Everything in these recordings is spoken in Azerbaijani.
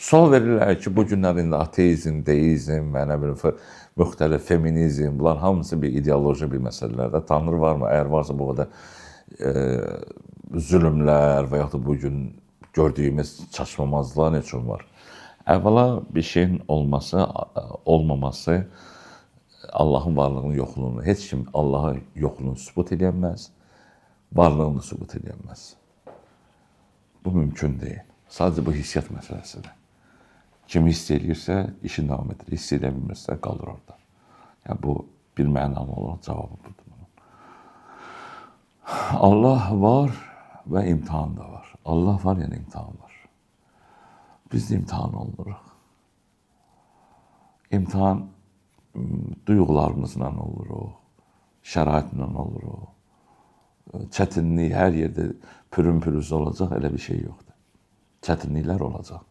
Sual verirlər ki, bu günlərində ateizm, deizm və nə bilim, müxtəlif feminizm, bunlar hamısı bir ideoloji bir məsələlərdə. Tanrı varmı? Əgər varsa bu qədər zülmlər və yaxud da bugün gördüyümüz çaşmamazlıqlar nə üçün var? Əvvəla bir şeyin olması, olmaması Allahın varlığının yoxluğunu, heç kim Allahın yoxluğunu sübut edəməz, varlığını sübut edəməz. Bu mümkün deyil. Sadəcə bu hissiyat məsələsidir. Kim hiss edirsə, işin davam edir. Hiss edə bilmirsə, qalır orada. Yəni, bu bir mənalı olaraq cavabı budur bunun. Allah var və imtihan da var. Allah var, yəni imtihan var. Biz də imtihan olunuruq. İmtihan duyğularımızla oluruq, şəraitlə oluruq. Çətinlik hər yerdə pürüm-pürüz olacaq, elə bir şey yoxdur. Çətinliklər olacaq.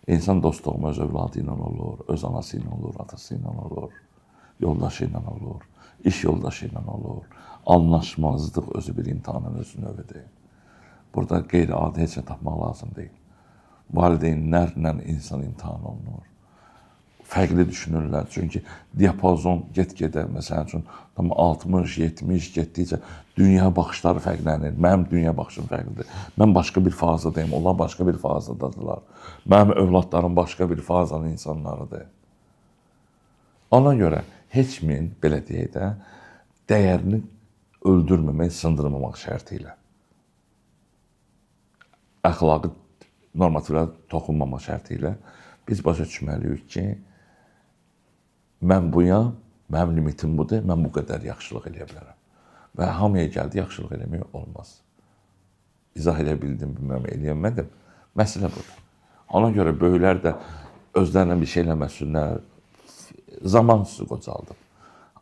İnsan dostluğu öz övladı ilə olur, öz anası ilə olur, atası ilə olur, yoldaşı ilə olur, iş yoldaşı ilə olur. Anlaşmazlıq özü bir imtihanın özü növüdür. Burada qeyri-adi heç nə tapmaq lazım deyil. Valideynlərlə insan imtihan olunur. Fərqli düşünürlər. Çünki diapazon get-gedə, məsələn üçün, 60-70 getdikcə dünya baxışları fərqlənir. Mənim dünya baxışım fərqlidir. Mən başqa bir fazadayım, onlar başqa bir fazadadılar. Mənim övladlarım başqa bir fazanın insanlarıdır. Ona görə heç min, belə deyək də, dəyərini öldürməmək, sındırmamaq şərti ilə. Əxlaqı normativlərə toxunmamaq şərti ilə biz başa düşməliyik ki, mən buyam, mənim limitim budur, mən bu qədər yaxşılıq eləyə bilərəm. Və hamıya gəldi, yaxşılıq eləmək olmaz. İzah edə bildim, bilməm, eləyəmədim. Məsələ budur. Ona görə böyüklər də özlərinə bir şey eləməsinlər, zaman sizi qocaldım.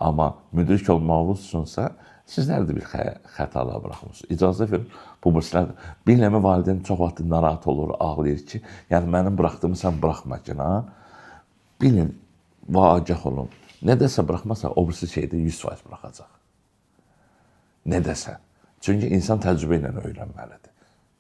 Amma müdrik olmağınız üçünsə, sizlər də bir xətalar bıraxmışsınız. İcazə verin, bu məsələdir. Bilmə, valideyn çox vaxt narahat olur, ağlayır ki, yəni mənim bıraxdığımı sən bıraxma ki, bilin, vagah olun. Nə dəsə bıraxmasa, o birisi şeydə 100% bıraxacaq. Nə dəsə. Çünki insan təcrübə ilə öyrənməlidir.